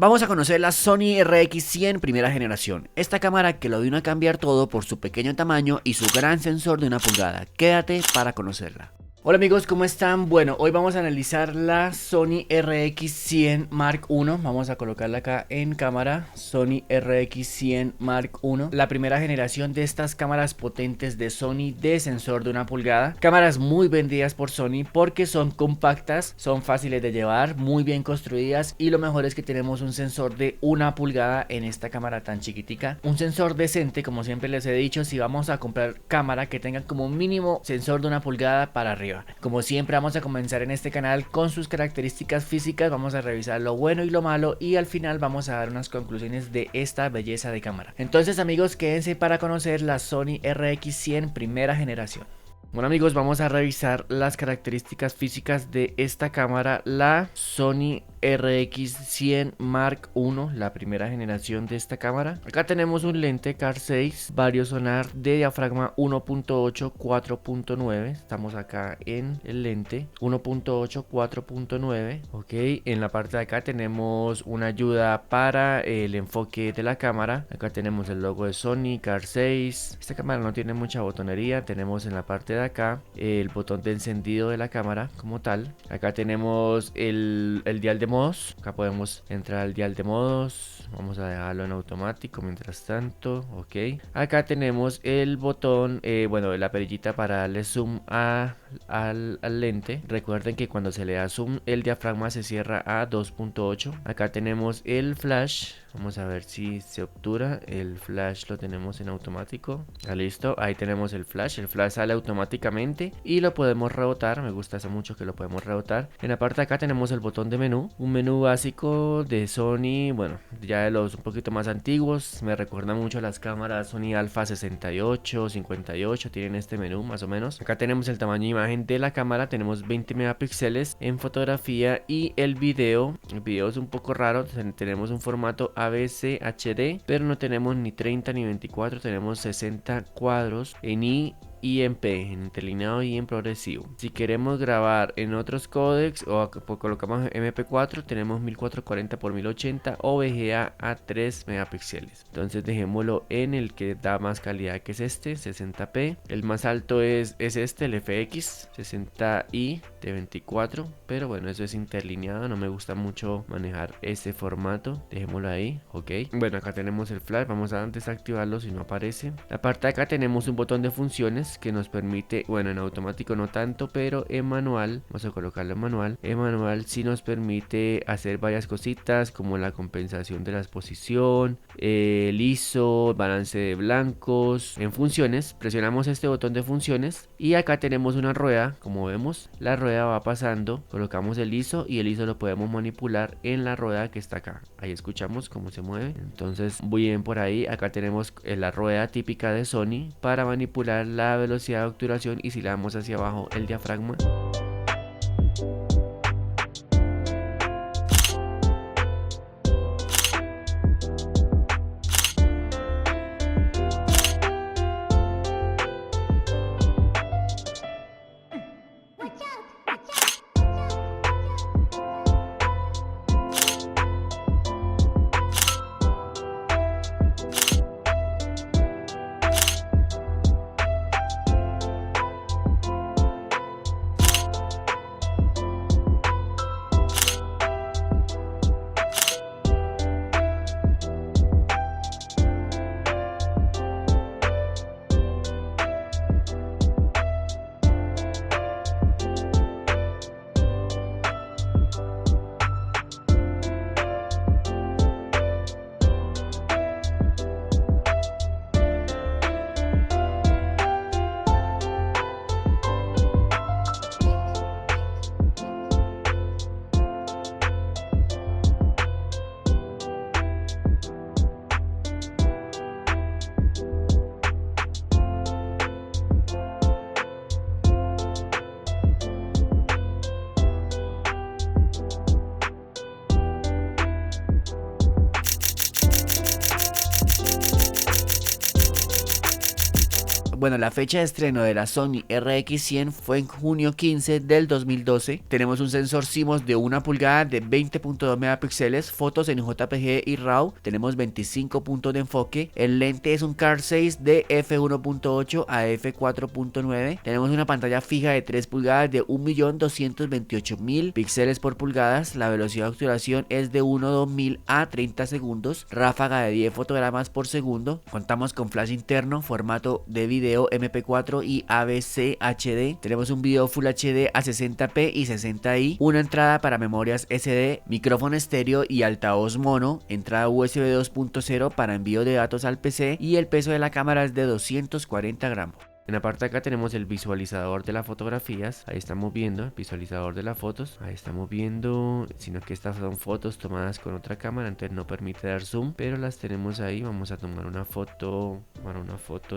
Vamos a conocer la Sony RX100 primera generación. Esta cámara que lo vino a cambiar todo por su pequeño tamaño y su gran sensor de 1 pulgada. Quédate para conocerla. Hola amigos, ¿cómo están? Bueno, hoy vamos a analizar la Sony RX100 Mark I. Vamos a colocarla acá en cámara. Sony RX100 Mark I. La primera generación de estas cámaras potentes de Sony de sensor de 1 pulgada. Cámaras muy vendidas por Sony porque son compactas, son fáciles de llevar, muy bien construidas. Y lo mejor es que tenemos un sensor de 1 pulgada en esta cámara tan chiquitica. Un sensor decente, como siempre les he dicho, si vamos a comprar cámara que tenga como mínimo sensor de 1 pulgada para arriba. Como siempre vamos a comenzar en este canal con sus características físicas, vamos a revisar lo bueno y lo malo y al final vamos a dar unas conclusiones de esta belleza de cámara. Entonces amigos, quédense para conocer la Sony RX100 primera generación. Bueno amigos, vamos a revisar las características físicas de esta cámara, la Sony RX100 Mark I, la primera generación de esta cámara. Acá tenemos un lente Car 6 variosonar de diafragma 1.8 4.9. Estamos acá en el lente 1.8 4.9. Ok, en la parte de acá tenemos una ayuda para el enfoque de la cámara. Acá tenemos el logo de Sony Car 6. Esta cámara no tiene mucha botonería. Tenemos en la parte de acá el botón de encendido de la cámara como tal. Acá tenemos el dial de modos. Acá podemos entrar al dial de modos. Vamos a dejarlo en automático mientras tanto. Ok. Acá tenemos el botón, bueno, la perillita para darle zoom al lente. Recuerden que cuando se le da zoom el diafragma se cierra a 2.8. Acá tenemos el flash. Vamos a ver si se obtura. El flash lo tenemos en automático. Ya listo. Ahí tenemos el flash. El flash sale automáticamente y lo podemos rebotar. Me gusta eso mucho que lo podemos rebotar. En la parte de acá tenemos el botón de menú. Un menú básico de Sony. Bueno, ya de los un poquito más antiguos. Me recuerda mucho a las cámaras Sony Alpha 68, 58. Tienen este menú más o menos. Acá tenemos el tamaño de imagen de la cámara. Tenemos 20 megapíxeles en fotografía y el video. El video es un poco raro. Tenemos un formato AVC HD, pero no tenemos ni 30 ni 24, tenemos 60 cuadros en IMP, en interlineado y en progresivo. Si queremos grabar en otros códecs o colocamos MP4, tenemos 1440 x 1080 o VGA a 3 megapíxeles. Entonces dejémoslo en el que da más calidad, que es este 60p. El más alto es este, el FX 60i de 24, pero bueno, eso es interlineado, no me gusta mucho manejar este formato. Dejémoslo ahí, ok. Bueno, acá tenemos el flash, vamos a desactivarlo si no aparece. La parte de acá tenemos un botón de funciones que nos permite, bueno, en automático no tanto, pero en manual, vamos a colocarlo en manual. En manual sí nos permite hacer varias cositas como la compensación de la exposición, el ISO, balance de blancos. En funciones presionamos este botón de funciones y acá tenemos una rueda. Como vemos, la rueda va pasando, colocamos el ISO y el ISO lo podemos manipular en la rueda que está acá. Ahí escuchamos cómo se mueve, entonces muy bien por ahí. Acá tenemos la rueda típica de Sony para manipular la velocidad de obturación y si le damos hacia abajo el diafragma. Bueno, la fecha de estreno de la Sony RX100 fue en junio 15 del 2012. Tenemos un sensor CMOS de 1 pulgada de 20.2 megapíxeles, fotos en JPG y RAW. Tenemos 25 puntos de enfoque. El lente es un Carl 6 de f1.8 a f4.9. Tenemos una pantalla fija de 3 pulgadas de 1.228.000 píxeles por pulgadas. La velocidad de obturación es de 1.2000 a 30 segundos. Ráfaga de 10 fotogramas por segundo. Contamos con flash interno, formato de video MP4 y AVC HD. Tenemos un video Full HD a 60p y 60i. Una entrada para memorias SD, micrófono estéreo y altavoz mono. Entrada USB 2.0 para envío de datos al PC. Y el peso de la cámara es de 240 gramos. En la parte de acá tenemos el visualizador de las fotografías. Ahí estamos viendo el visualizador de las fotos. Ahí estamos viendo, sino que estas son fotos tomadas con otra cámara, entonces no permite dar zoom, pero las tenemos ahí. Vamos a tomar una foto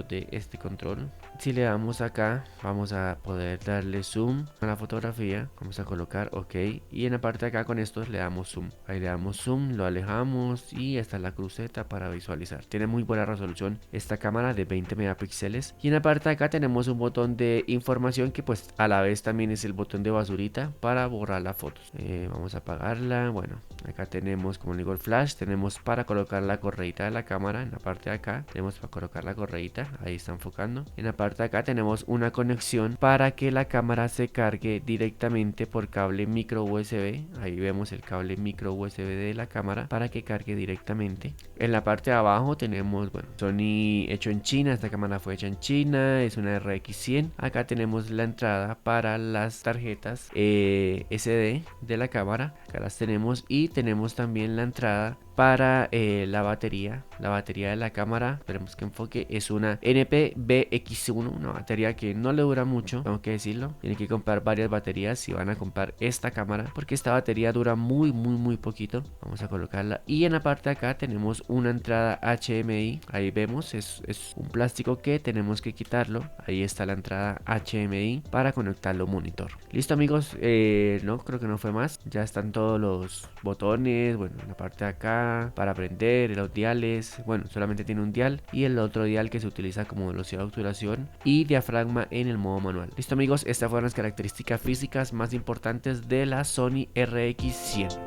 de este control. Si le damos acá, vamos a poder darle zoom a la fotografía. Vamos a colocar OK. Y en la parte de acá con estos le damos zoom. Ahí le damos zoom, lo alejamos y esta es la cruceta para visualizar. Tiene muy buena resolución esta cámara de 20 megapíxeles. Y en la parte de acá tenemos un botón de información que pues a la vez también es el botón de basurita para borrar las fotos. Vamos a apagarla. Bueno, acá tenemos, como digo, el flash. Tenemos para colocar la correita de la cámara. En la parte de acá tenemos para colocar la correita. Ahí está enfocando. En la parte de acá tenemos una conexión para que la cámara se cargue directamente por cable micro USB. Ahí vemos el cable micro USB de la cámara para que cargue directamente. En la parte de abajo tenemos, bueno, Sony hecho en China. Esta cámara fue hecha en China. Es una RX100. Acá tenemos la entrada para las tarjetas SD de la cámara. Acá las tenemos. Y tenemos también la entrada para la batería de la cámara. Esperemos que enfoque. Es una NP-BX1, una batería que no le dura mucho, tengo que decirlo. Tienen que comprar varias baterías si van a comprar esta cámara, porque esta batería dura muy poquito. Vamos a colocarla. Y en la parte de acá tenemos una entrada HDMI. Ahí vemos, es un plástico que tenemos que quitarlo. Ahí está la entrada HDMI para conectarlo a un monitor. Listo, amigos, no, creo que no fue más. Ya están todos los botones. Bueno, en la parte de acá para prender, los diales. Bueno, solamente tiene un dial y el otro dial que se utiliza como velocidad de obturación y diafragma en el modo manual. Listo, amigos, estas fueron las características físicas más importantes de la Sony RX100.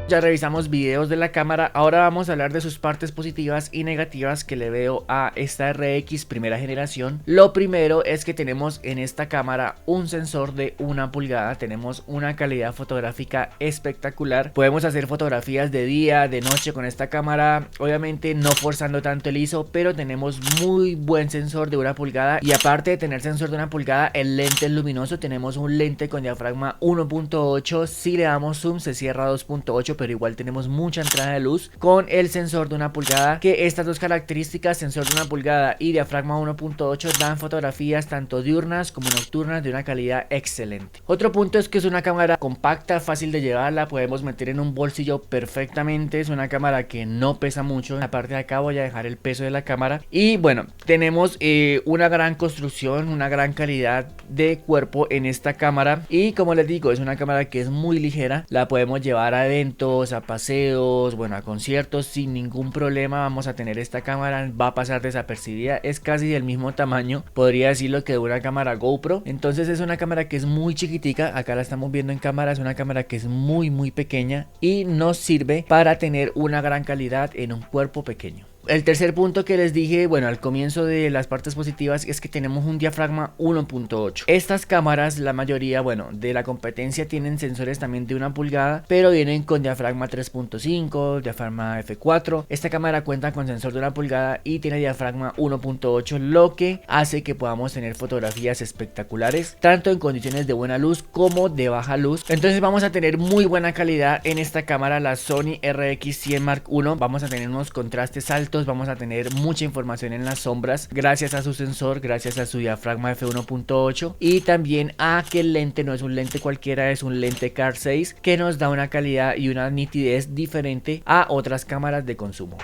Ya revisamos videos de la cámara, ahora vamos a hablar de sus partes positivas y negativas que le veo a esta RX primera generación. Lo primero es que tenemos en esta cámara un sensor de 1 pulgada, tenemos una calidad fotográfica espectacular, podemos hacer fotografías de día, de noche con esta cámara, obviamente no forzando tanto el ISO, pero tenemos muy buen sensor de 1 pulgada y aparte de tener sensor de 1 pulgada, el lente es luminoso, tenemos un lente con diafragma 1.8, si le damos zoom se cierra 2.8, pero igual tenemos mucha entrada de luz con el sensor de 1 pulgada, que estas dos características, sensor de 1 pulgada y diafragma 1.8, dan fotografías tanto diurnas como nocturnas de una calidad excelente. Otro punto es que es una cámara compacta, fácil de llevarla, podemos meter en un bolsillo perfectamente, es una cámara que no pesa mucho. En la parte de acá voy a dejar el peso de la cámara y bueno, tenemos una gran construcción, una gran calidad de cuerpo en esta cámara y como les digo, es una cámara que es muy ligera, la podemos llevar adentro amigos, a paseos, bueno, a conciertos sin ningún problema vamos a tener esta cámara, va a pasar desapercibida, es casi del mismo tamaño, podría decirlo que de una cámara GoPro. Entonces es una cámara que es muy chiquitica, acá la estamos viendo en cámara, es una cámara que es muy pequeña y nos sirve para tener una gran calidad en un cuerpo pequeño. El tercer punto que les dije, bueno, al comienzo de las partes positivas, es que tenemos un diafragma 1.8. Estas cámaras, la mayoría, bueno, de la competencia tienen sensores también de 1 pulgada, pero vienen con diafragma 3.5, diafragma f4. Esta cámara cuenta con sensor de 1 pulgada y tiene diafragma 1.8, lo que hace que podamos tener fotografías espectaculares, tanto en condiciones de buena luz como de baja luz. Entonces vamos a tener muy buena calidad en esta cámara, la Sony RX100 Mark I. Vamos a tener unos contrastes altos, vamos a tener mucha información en las sombras gracias a su sensor, gracias a su diafragma f1.8 y también a que el lente no es un lente cualquiera, es un lente Car 6 que nos da una calidad y una nitidez diferente a otras cámaras de consumo.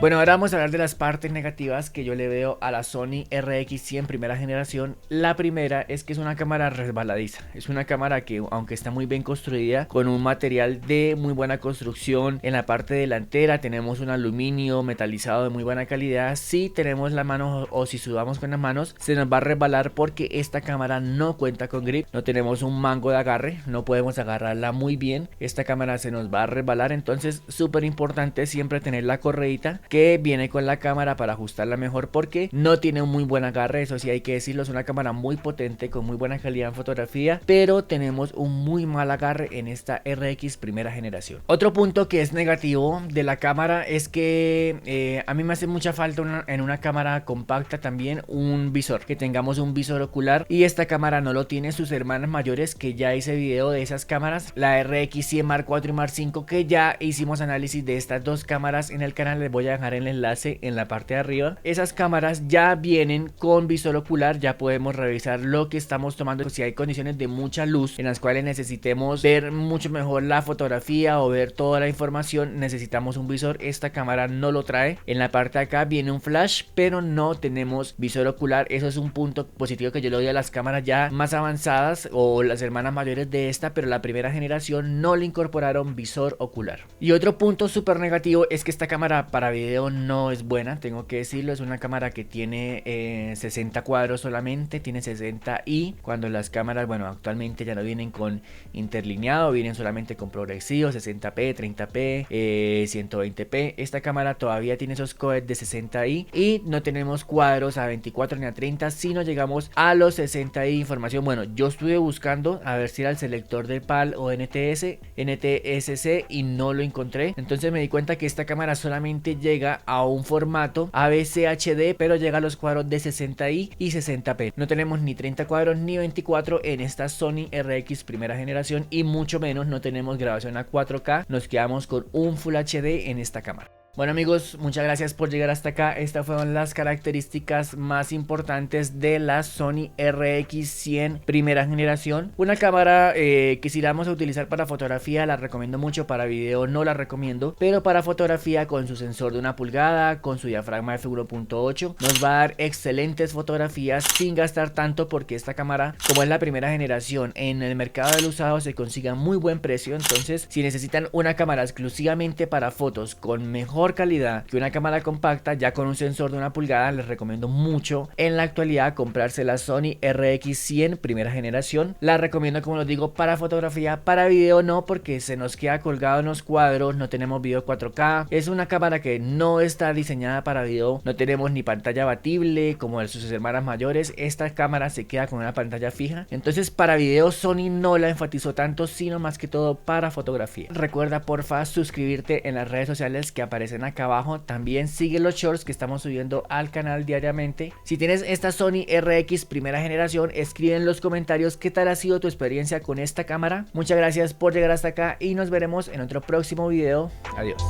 Bueno, ahora vamos a hablar de las partes negativas que yo le veo a la Sony RX100 primera generación. La primera es que es una cámara resbaladiza. Es una cámara que, aunque está muy bien construida, con un material de muy buena construcción, en la parte delantera tenemos un aluminio metalizado de muy buena calidad. Si tenemos la mano o si sudamos con las manos, se nos va a resbalar porque esta cámara no cuenta con grip. No tenemos un mango de agarre, no podemos agarrarla muy bien. Esta cámara se nos va a resbalar, entonces súper importante siempre tener la correíta que viene con la cámara para ajustarla mejor, porque no tiene un muy buen agarre. Eso sí hay que decirlo, es una cámara muy potente con muy buena calidad en fotografía, pero tenemos un muy mal agarre en esta RX primera generación. Otro punto que es negativo de la cámara es que a mí me hace mucha falta en una cámara compacta también un visor, que tengamos un visor ocular, y esta cámara no lo tiene. Sus hermanas mayores, que ya hice video de esas cámaras, la RX100 Mark IV y Mark V, que ya hicimos análisis de estas dos cámaras en el canal, les voy a dejar el enlace en la parte de arriba. Esas cámaras ya vienen con visor ocular, ya podemos revisar lo que estamos tomando, si hay condiciones de mucha luz en las cuales necesitemos ver mucho mejor la fotografía o ver toda la información, necesitamos un visor. Esta cámara no lo trae. En la parte de acá viene un flash, pero no tenemos visor ocular. Eso es un punto positivo que yo le doy a las cámaras ya más avanzadas o las hermanas mayores de esta, pero la primera generación no le incorporaron visor ocular. Y otro punto súper negativo es que esta cámara para video no es buena, tengo que decirlo. Es una cámara que tiene 60 cuadros solamente, tiene 60i, cuando las cámaras, bueno, actualmente ya no vienen con interlineado, vienen solamente con progresivo, 60p, 30p, 120p. Esta cámara todavía tiene esos codecs de 60i y no tenemos cuadros a 24 ni a 30, sino llegamos a los 60i información. Bueno, yo estuve buscando a ver si era el selector de PAL o NTSC y no lo encontré. Entonces me di cuenta que esta cámara solamente llega a un formato AVC HD, pero llega a los cuadros de 60i y 60p. No tenemos ni 30 cuadros ni 24 en esta Sony RX primera generación, y mucho menos no tenemos grabación a 4K. Nos quedamos con un Full HD en esta cámara. Bueno amigos, muchas gracias por llegar hasta acá. Estas fueron las características más importantes de la Sony RX100 primera generación. Una cámara que si la vamos a utilizar para fotografía la recomiendo mucho, para video no la recomiendo, pero para fotografía, con su sensor de 1 pulgada, con su diafragma f1.8, nos va a dar excelentes fotografías sin gastar tanto, porque esta cámara, como es la primera generación, en el mercado del usado se consigue a muy buen precio. Entonces si necesitan una cámara exclusivamente para fotos con mejor calidad que una cámara compacta ya con un sensor de 1 pulgada, les recomiendo mucho en la actualidad comprarse la Sony RX100 primera generación. La recomiendo, como les digo, para fotografía. Para video no, porque se nos queda colgado en los cuadros, no tenemos video 4K. Es una cámara que no está diseñada para video, no tenemos ni pantalla abatible como de sus hermanas mayores. Esta cámara se queda con una pantalla fija, entonces para video Sony no la enfatizó tanto, sino más que todo para fotografía. Recuerda porfa suscribirte en las redes sociales que aparecen acá abajo. También sigue los shorts que estamos subiendo al canal diariamente. Si tienes esta Sony RX primera generación, escribe en los comentarios qué tal ha sido tu experiencia con esta cámara. Muchas gracias por llegar hasta acá y nos veremos en otro próximo video. Adiós.